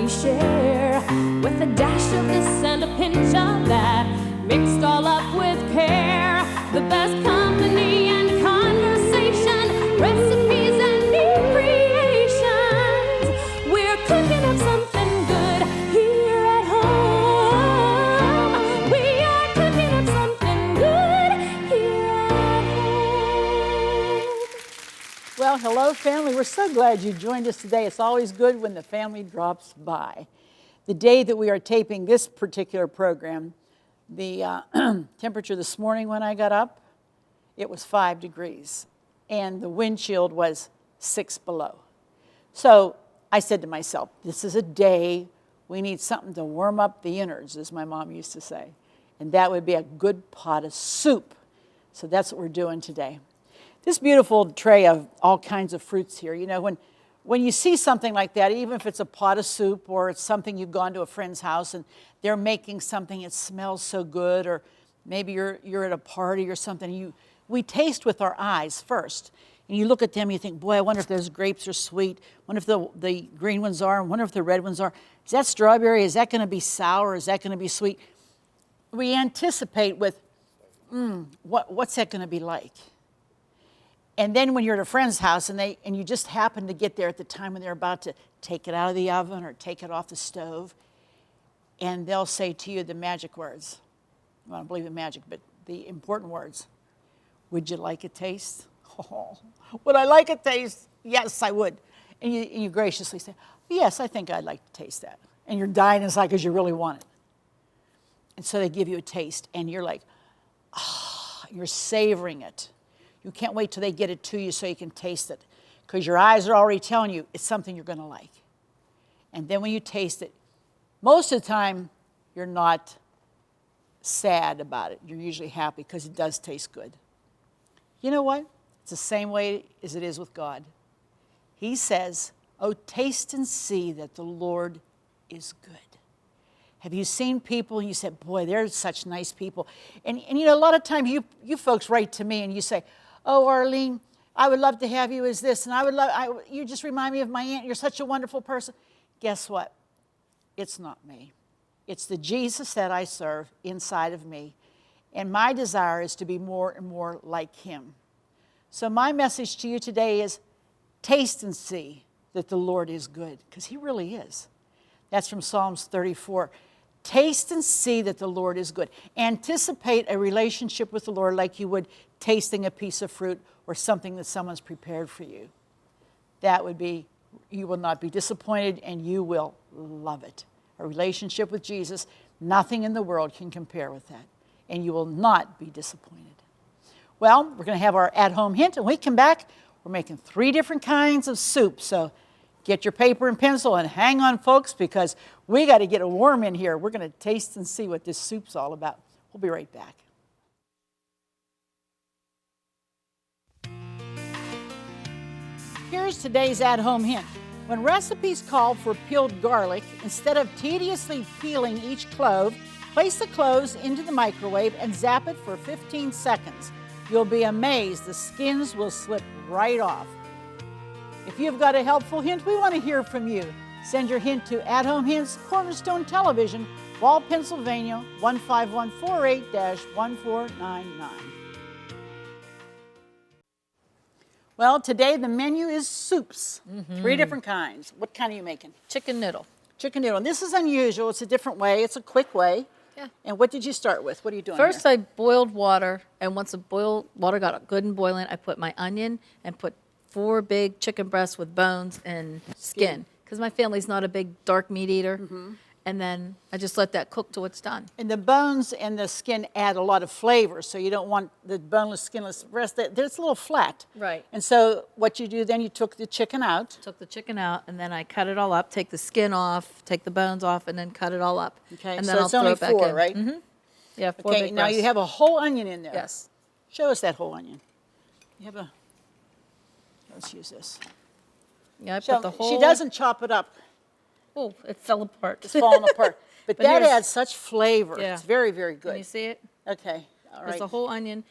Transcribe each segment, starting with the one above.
we share, with a dash of this and a pinch of that, mixed all up with care. The best company and conversation, recipes and new creations. We're cooking up something good here at home. We are cooking up something good here at home. Well, hello, family. We're so glad you joined us today. It's always good when the family drops by. The day that we are taping this particular program, the temperature this morning when I got up, it was 5 degrees, and the wind chill was 6 below. So I said to myself, this is a day we need something to warm up the innards, as my mom used to say, and that would be a good pot of soup. So that's what we're doing today. This beautiful tray of all kinds of fruits here, you know, when you see something like that, even if it's a pot of soup or it's something you've gone to a friend's house and they're making something, it smells so good, or maybe you're at a party or something, we taste with our eyes first. And you look at them and you think, boy, I wonder if those grapes are sweet. I wonder if the green ones are. I wonder if the red ones are. Is that strawberry? Is that going to be sour? Is that going to be sweet? We anticipate with, what's that going to be like? And then when you're at a friend's house and you just happen to get there at the time when they're about to take it out of the oven or take it off the stove, and they'll say to you the magic words. Well, I don't believe in magic, but the important words. Would you like a taste? Oh, would I like a taste? Yes, I would. And you graciously say, yes, I think I'd like to taste that. And you're dying inside because you really want it. And so they give you a taste, and you're like, you're savoring it. You can't wait till they get it to you so you can taste it, because your eyes are already telling you it's something you're going to like. And then when you taste it, most of the time you're not sad about it. You're usually happy because it does taste good. You know what? It's the same way as it is with God. He says, oh, taste and see that the Lord is good. Have you seen people and you said, boy, they're such nice people. And you know, a lot of times you folks write to me and you say, oh, Arlene, I would love to have you as this, and you just remind me of my aunt. You're such a wonderful person. Guess what? It's not me. It's the Jesus that I serve inside of me. And my desire is to be more and more like him. So my message to you today is taste and see that the Lord is good, because he really is. That's from Psalms 34. Taste and see that the Lord is good. Anticipate a relationship with the Lord like you would tasting a piece of fruit or something that someone's prepared for you. That would be, you will not be disappointed and you will love it. A relationship with Jesus, nothing in the world can compare with that. And you will not be disappointed. Well, we're going to have our at-home hint, and when we come back, we're making 3 different kinds of soup. So get your paper and pencil and hang on, folks, because we got to get a warm in here. We're going to taste and see what this soup's all about. We'll be right back. Here's today's at-home hint. When recipes call for peeled garlic, instead of tediously peeling each clove, place the cloves into the microwave and zap it for 15 seconds. You'll be amazed. The skins will slip right off. If you've got a helpful hint, we want to hear from you. Send your hint to At Home Hints, Cornerstone Television, Wall, Pennsylvania, 15148-1499. Well, today the menu is soups. 3 different kinds. What kind are you making? Chicken noodle. Chicken noodle. And this is unusual. It's a different way. It's a quick way. Yeah. And what did you start with? What are you doing First, here? I boiled water, and once the water got good and boiling, I put my onion and put 4 big chicken breasts with bones and skin, because my family's not a big dark meat eater. And then I just let that cook till it's done. And the bones and the skin add a lot of flavor, so you don't want the boneless, skinless breast. It's a little flat. Right. And so what you do then, you took the chicken out. Took the chicken out, and then I cut it all up, take the skin off, take the bones off, and then cut it all up. Okay, and so then it's I'll only throw it back 4, in. right? Yeah, 4 Okay, big now you breasts. have a whole onion in there. Yes. Show us that whole onion. You have let's use this. Yeah, I So put the whole... she doesn't chop it up. Oh, it fell apart. It's falling apart. But that here's- adds such flavor. Yeah. It's very, very good. Can you see it? Okay, all There's right. the whole onion.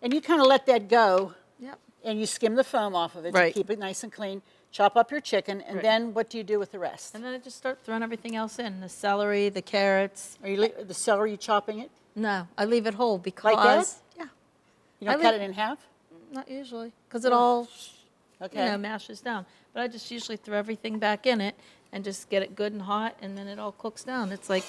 And you kind of let that go, Yep. and you skim the foam off of it to Right. keep it nice and clean. chop up your chicken, and Right. then what do you do with the rest? And then I just start throwing everything else in, the celery, the carrots. Are you the celery, you chopping it? No, I leave it whole because. Like that? Yeah, You don't I cut leave- it in half? not usually, because it all, Okay. mashes down. But I just usually throw everything back in it and just get it good and hot, and then it all cooks down. It's like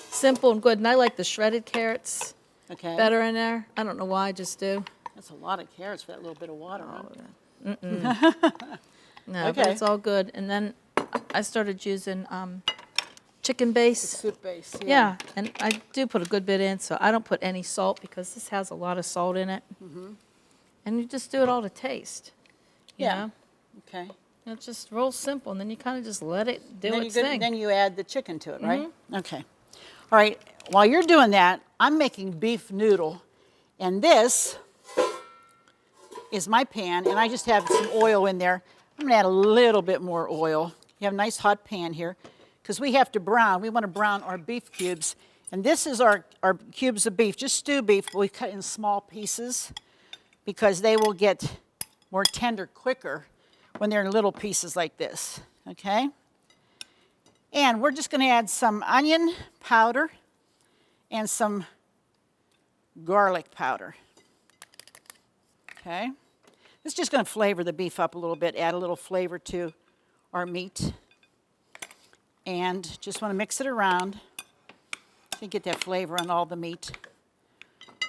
simple and good. And I like the shredded carrots Okay. better in there. I don't know why, I just do. That's a lot of carrots for that little bit of water. Huh? No, but Okay. it's all good. And then I started using chicken base. Soup base. Yeah, and I do put a good bit in, so I don't put any salt because this has a lot of salt in it. And you just do it all to taste. You Yeah. know? Okay. And it's just real simple, and then you kind of just let it do Then its you, thing. then you add the chicken to it, right? Okay. All right. While you're doing that, I'm making beef noodle, and this is my pan, and I just have some oil in there. I'm going to add a little bit more oil. You have a nice hot pan here, because we have to brown. We want to brown our beef cubes, and this is our cubes of beef, just stew beef, but we cut in small pieces because they will get more tender quicker when they're in little pieces like this, okay? And we're just going to add some onion powder and some garlic powder, okay? This is just going to flavor the beef up a little bit, add a little flavor to our meat. And just want to mix it around to get that flavor on all the meat.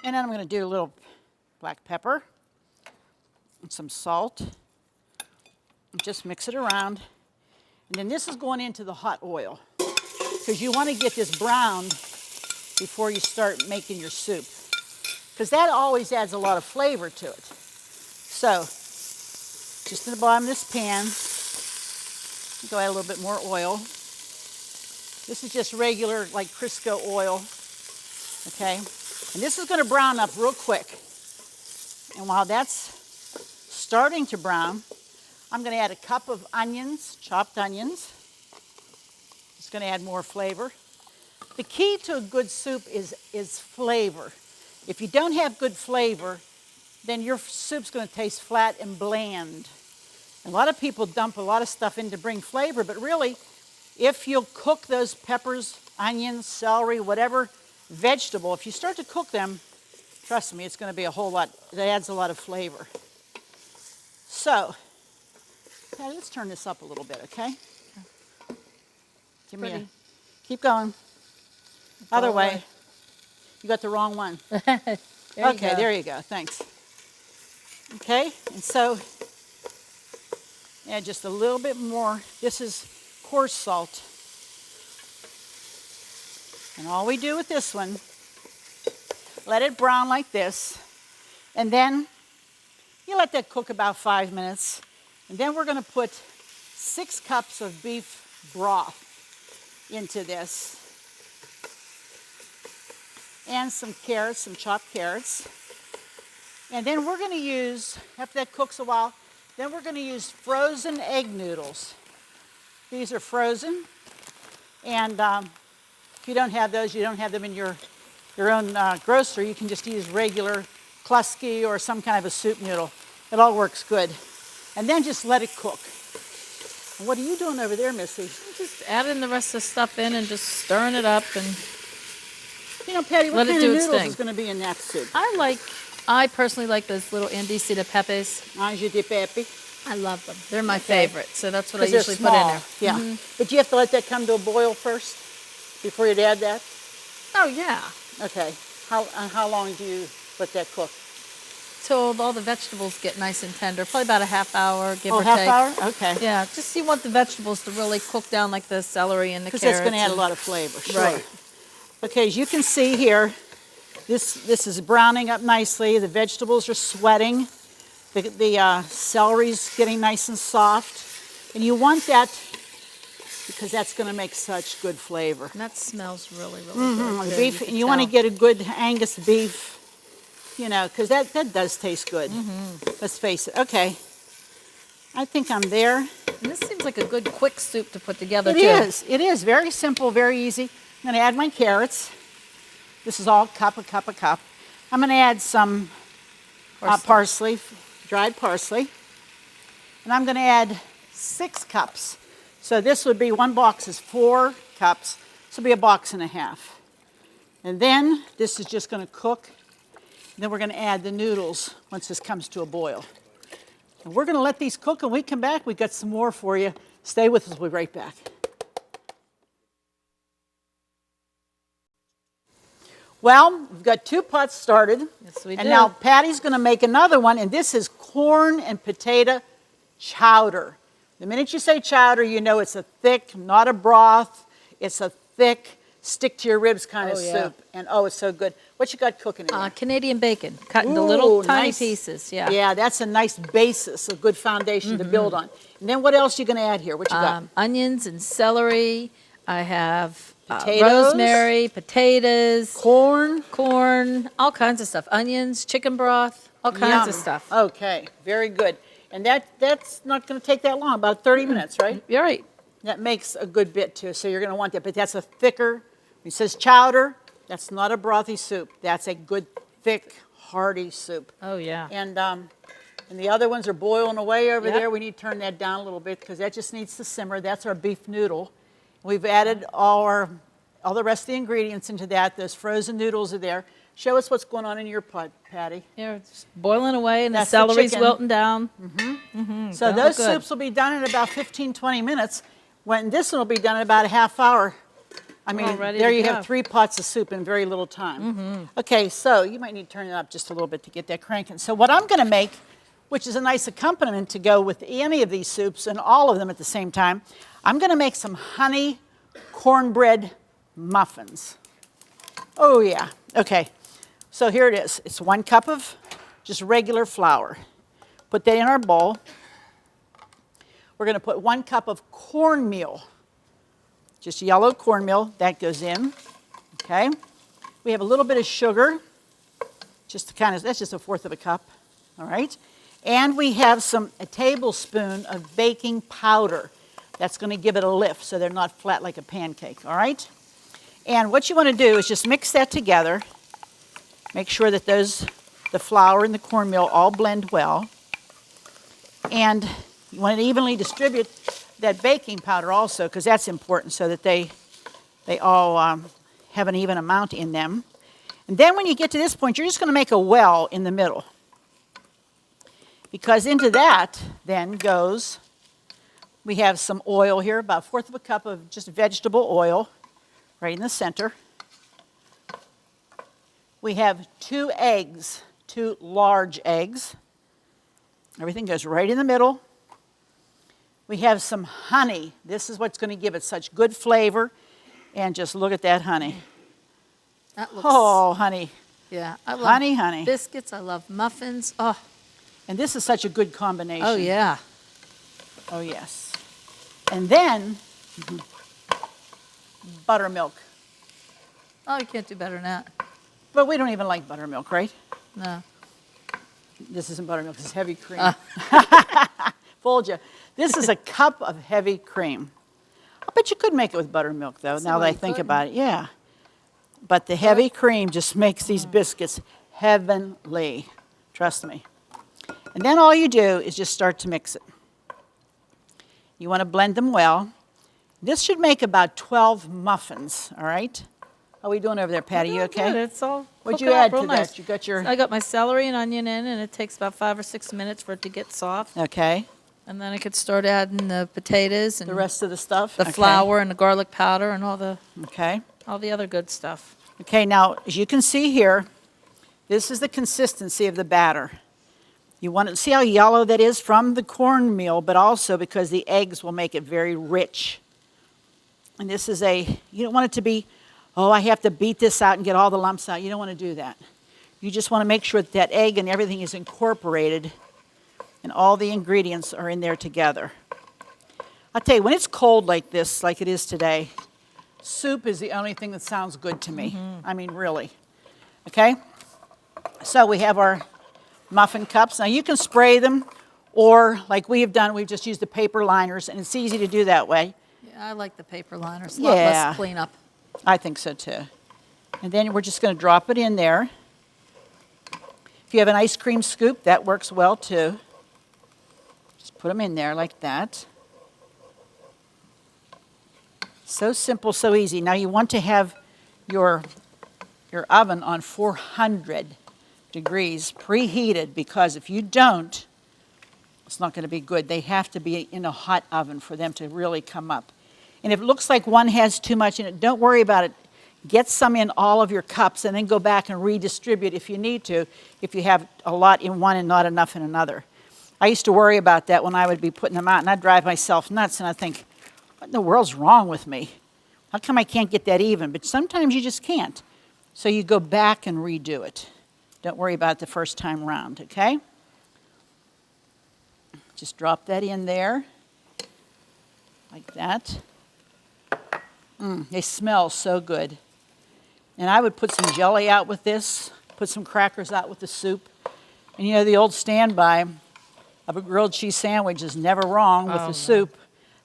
And then I'm going to do a little black pepper and some salt. Just mix it around. And then this is going into the hot oil because you want to get this browned before you start making your soup, because that always adds a lot of flavor to it. So just in the bottom of this pan, go add a little bit more oil. This is just regular, like Crisco oil, okay? And this is going to brown up real quick. And while that's starting to brown, I'm going to add a cup of onions, chopped onions. It's going to add more flavor. The key to a good soup is flavor. If you don't have good flavor, then your soup's going to taste flat and bland. A lot of people dump a lot of stuff in to bring flavor, but really, if you'll cook those peppers, onions, celery, whatever vegetable, if you start to cook them, trust me, it's going to be a whole lot, it adds a lot of flavor. So, okay, let's turn this up a little bit, okay? Give me a, keep going. Other way. You got the wrong one. Okay, there you go, thanks. Okay, and so, add just a little bit more. This is coarse salt. And all we do with this one, let it brown like this, and then you let that cook about 5 minutes, and then we're going to put 6 cups of beef broth into this, and some carrots, some chopped carrots. And then we're going to use, after that cooks a while, then we're going to use frozen egg noodles. These are frozen, and if you don't have those, you don't have them in your own grocery, you can just use regular Klusky or some kind of a soup noodle. It all works good. And then just let it cook. And what are you doing over there, Missy? Just adding the rest of the stuff in and just stirring it up, and You know, Patty, what let it kind do of its noodles thing. is going to be in that soup? I personally like those little indice de pepes. Ange de pepe. I love them. They're my Okay. favorite, so that's what I 'Cause they're usually put in small. there. Yeah. Mm-hmm. But you have to let that come to a boil first before you'd add that? Oh yeah, Okay. How long do you let that cook? till all the vegetables get nice and tender. Probably about a half hour, give Oh, or half take. hour? Okay. Yeah, just you want the vegetables to really cook down, like the celery and the Because carrots. that's going to add a and- lot of flavor. Sure. Right. Okay, as you can see here, this is browning up nicely. The vegetables are sweating. The celery's getting nice and soft. And you want that because that's going to make such good flavor. And that smells really, really The good. too. beef, can and you want to tell. get a good Angus beef, you know, because that does taste good. Let's face it. Okay. I think I'm there. And this seems like a good quick soup to put together It too. is. It is very simple, very easy. I'm going to add my carrots. This is all a cup. I'm going to add some parsley, dried parsley. And I'm going to add 6 cups. So this would be, one box is 4 cups. This will be a box and a half. And then this is just going to cook. Then we're going to add the noodles once this comes to a boil. And we're going to let these cook, and when we come back, we've got some more for you. Stay with us. We'll be right back. Well, we've got 2 pots started. Yes, we and do. now Patty's going to make another one, and this is corn and potato chowder. The minute you say chowder, you know it's a thick, not a broth. It's a thick, stick to your ribs kind of soup. And oh, it's so good. What you got cooking in there? Canadian bacon, cut into little tiny nice. pieces. Yeah. Yeah, that's a nice basis, a good foundation to build on. And then what else are you going to add here? What you got? Onions and celery. I have Potatoes. rosemary, potatoes, Corn. all kinds of stuff. Onions, chicken broth, all kinds of Yum. stuff. Okay, very good. And that's not going to take that long, about 30 minutes, right? You're right. That makes a good bit too, so you're going to want that. But that's a thicker, it says chowder, that's not a brothy soup. That's a good, thick, hearty soup. Oh, yeah. And the other ones are boiling away over Yep. there. We need to turn that down a little bit because that just needs to simmer. That's our beef noodle. We've added all the rest of the ingredients into that. Those frozen noodles are there. Show us what's going on in your pot, Patty. Yeah, it's boiling away, and That's the the celery's chicken. wilting down. So That'll those look good. soups will be done in about 15, 20 minutes. When this one will be done in about a half hour. I mean, All ready there to you go. have 3 pots of soup in very little time. Okay, so you might need to turn it up just a little bit to get that cranking. So what I'm going to make, which is a nice accompaniment to go with any of these soups and all of them at the same time, I'm going to make some honey cornbread muffins. Oh, yeah. Okay. So here it is. It's 1 cup of just regular flour. Put that in our bowl. We're going to put 1 cup of cornmeal, just yellow cornmeal. That goes in. Okay. We have a little bit of sugar, just to that's just 1/4 of a cup. All right. And we have a tablespoon of baking powder. That's going to give it a lift so they're not flat like a pancake. All right. And what you want to do is just mix that together. Make sure that the flour and the cornmeal all blend well. And you want to evenly distribute that baking powder also, because that's important so that they all have an even amount in them. And then when you get to this point, you're just going to make a well in the middle. Because into that then goes, we have some oil here, about 1/4 of a cup of just vegetable oil right in the center. We have 2 eggs, 2 large eggs. Everything goes right in the middle. We have some honey. This is what's going to give it such good flavor. And just look at that honey. That looks, Oh, honey. yeah. I love Honey. biscuits. I love muffins. Oh, And this is such a good combination. oh yeah. Oh, yes. And then, buttermilk. Oh, you can't do better than that. But we don't even like buttermilk, right? No. This isn't buttermilk, this is heavy cream. Fooled you. This is a cup of heavy cream. I bet you could make it with buttermilk, though, now that I think about it. Yeah. But the heavy cream just makes these biscuits heavenly. Trust me. And then all you do is just start to mix it. You want to blend them well. This should make about 12 muffins, all right? How are we doing over there, Patty? You okay? Good. It's all What'd cooking you up add real to nice. that? You got your... I got my celery and onion in, and it takes about 5 or 6 minutes for it to get soft. Okay. And then I could start adding the potatoes and The rest of the stuff? the Okay. flour and the garlic powder and all the Okay. other good stuff. Okay, now, as you can see here, this is the consistency of the batter. You want to see how yellow that is from the cornmeal, but also because the eggs will make it very rich. And this is you don't want it to be, oh, I have to beat this out and get all the lumps out. You don't want to do that. You just want to make sure that that egg and everything is incorporated and all the ingredients are in there together. I'll tell you, when it's cold like this, like it is today, soup is the only thing that sounds good to me. I mean, really. Okay? So we have our muffin cups. Now you can spray them, or like we have done, we've just used the paper liners, and it's easy to do that way. Yeah, I like the paper liners. A lot Yeah. less cleanup. I think so too. And then we're just going to drop it in there. If you have an ice cream scoop, that works well too. Just put them in there like that. So simple, so easy. Now you want to have your oven on 400 degrees preheated, because if you don't, it's not going to be good. They have to be in a hot oven for them to really come up. And if it looks like one has too much in it, don't worry about it. Get some in all of your cups and then go back and redistribute if you need to, if you have a lot in one and not enough in another. I used to worry about that when I would be putting them out, and I'd drive myself nuts, and I'd think, what in the world's wrong with me? How come I can't get that even? But sometimes you just can't. So you go back and redo it. Don't worry about it the first time round, okay? Just drop that in there, like that. They smell so good. And I would put some jelly out with this, put some crackers out with the soup. And you know, the old standby of a grilled cheese sandwich is never wrong with the soup.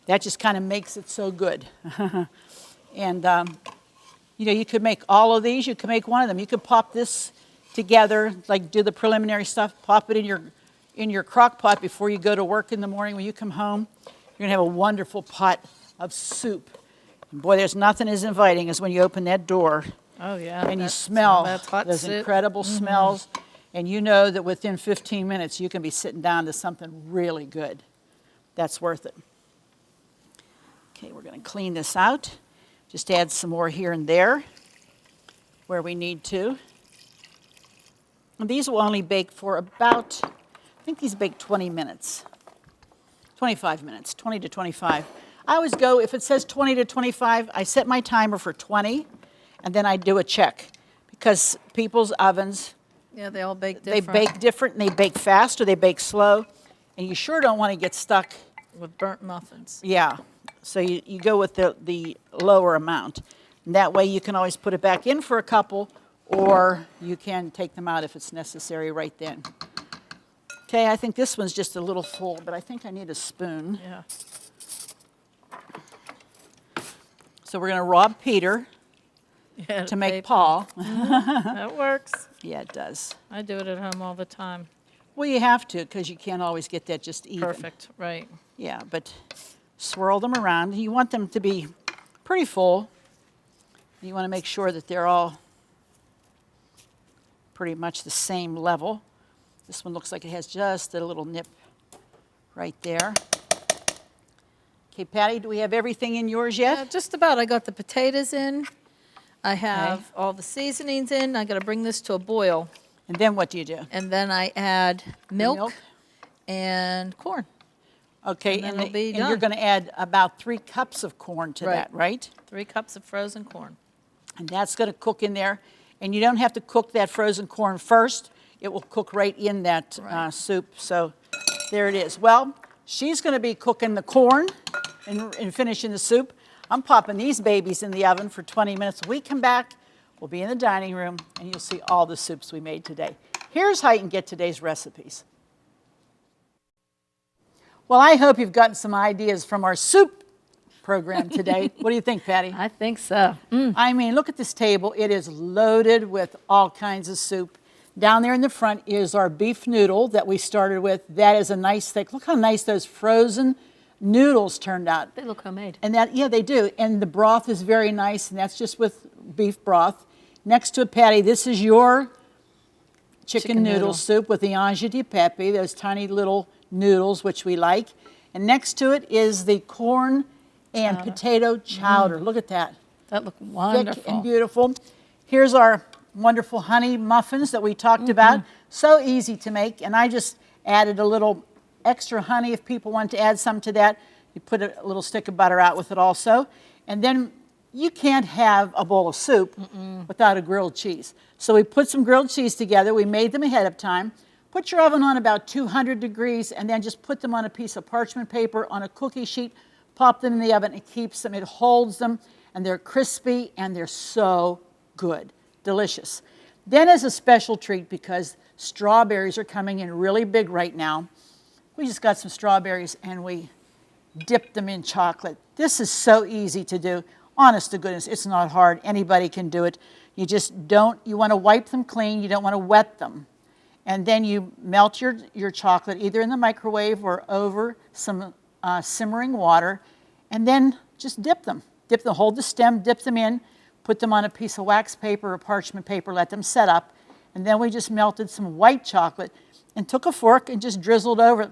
That just kind of makes it so good. And, you know, you could make all of these. You could make one of them. You could pop this together, like do the preliminary stuff, pop it in your crock pot before you go to work in the morning. When you come home, you're going to have a wonderful pot of soup. And boy, there's nothing as inviting as when you open that door. Oh, yeah. And you smell those soup. incredible smells. And you know that within 15 minutes, you can be sitting down to something really good. That's worth it. Okay, we're going to clean this out. Just add some more here and there where we need to. And these will only bake for about, I think these bake 20 minutes. 25 minutes, 20 to 25. I always go, if it says 20 to 25, I set my timer for 20, and then I do a check. Because people's ovens, Yeah, they all bake they different. bake different, and they bake fast or they bake slow. And you sure don't want to get stuck. With burnt muffins. Yeah, so you go with the lower amount. And that way you can always put it back in for a couple, or you can take them out if it's necessary right then. Okay, I think this one's just a little full, but I think I need a spoon. Yeah. So we're going to rob Peter Yeah, to make paper. Paul. That works. Yeah, it does. I do it at home all the time. Well, you have to, because you can't always get that just even. Perfect, right. Yeah, but swirl them around. You want them to be pretty full. You want to make sure that they're all pretty much the same level. This one looks like it has just a little nip right there. Okay, Patty, do we have everything in yours yet? Yeah, just about. I got the potatoes in. I have all the seasonings in. I got to bring this to a boil. And then what do you do? And then I add milk, milk? and corn. Okay, And then and, it'll be and you're done. going to add about 3 cups of corn to that, right? 3 cups of frozen corn. And that's going to cook in there. And you don't have to cook that frozen corn first. It will cook right in that soup. So there it is. Well, she's going to be cooking the corn and finishing the soup. I'm popping these babies in the oven for 20 minutes. When we come back, we'll be in the dining room, and you'll see all the soups we made today. Here's how you can get today's recipes. Well, I hope you've gotten some ideas from our soup program today. What do you think, Patty? I think so. I mean, look at this table. It is loaded with all kinds of soup. Down there in the front is our beef noodle that we started with. That is a nice thick. Look how nice those frozen noodles turned out. They look homemade. And that, yeah, they do. And the broth is very nice, and that's just with beef broth. Next to it, Patty, this is your chicken noodle soup with the ange di pepe, those tiny little noodles, which we like. And next to it is the corn and potato chowder. Look at that. That look wonderful. Thick and beautiful. Here's our wonderful honey muffins that we talked about. So easy to make. And I just added a little extra honey if people want to add some to that. You put a little stick of butter out with it also. And then you can't have a bowl of soup without a grilled cheese. So we put some grilled cheese together. We made them ahead of time. Put your oven on about 200 degrees and then just put them on a piece of parchment paper on a cookie sheet. Pop them in the oven. It keeps them, it holds them, and they're crispy and they're so good. Delicious. Then as a special treat, because strawberries are coming in really big right now, we just got some strawberries and we dipped them in chocolate. This is so easy to do. Honest to goodness, it's not hard. Anybody can do it. You just don't, you want to wipe them clean. You don't want to wet them. And then you melt your chocolate either in the microwave or over some simmering water, and then just dip them. hold the stem, dip them in, put them on a piece of wax paper or parchment paper, let them set up, and then we just melted some white chocolate and took a fork and just drizzled over it.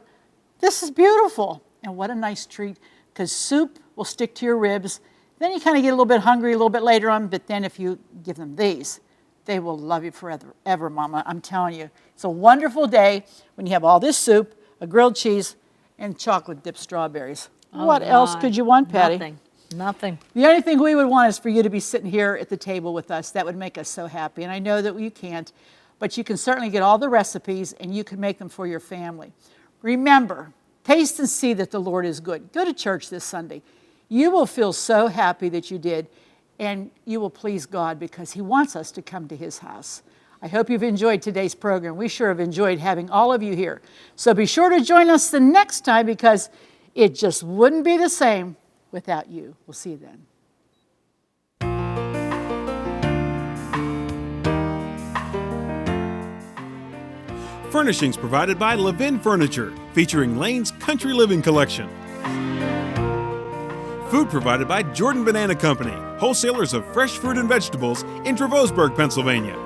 This is beautiful. And what a nice treat, because soup will stick to your ribs. Then you kind of get a little bit hungry a little bit later on, but then if you give them these, they will love you forever, ever, Mama. I'm telling you. It's a wonderful day when you have all this soup, a grilled cheese, and chocolate-dipped strawberries. Oh, what else could you want, Patty? Nothing. The only thing we would want is for you to be sitting here at the table with us. That would make us so happy. And I know that you can't, but you can certainly get all the recipes, and you can make them for your family. Remember, taste and see that the Lord is good. Go to church this Sunday. You will feel so happy that you did, and you will please God because He wants us to come to His house. I hope you've enjoyed today's program. We sure have enjoyed having all of you here. So be sure to join us the next time because it just wouldn't be the same without you. We'll see you then. Furnishings provided by Levin Furniture, featuring Lane's Country Living Collection. Food provided by Jordan Banana Company, wholesalers of fresh fruit and vegetables in Trevosburg, Pennsylvania.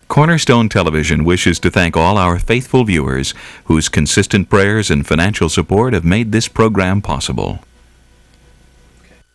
Cornerstone Television wishes to thank all our faithful viewers whose consistent prayers and financial support have made this program possible.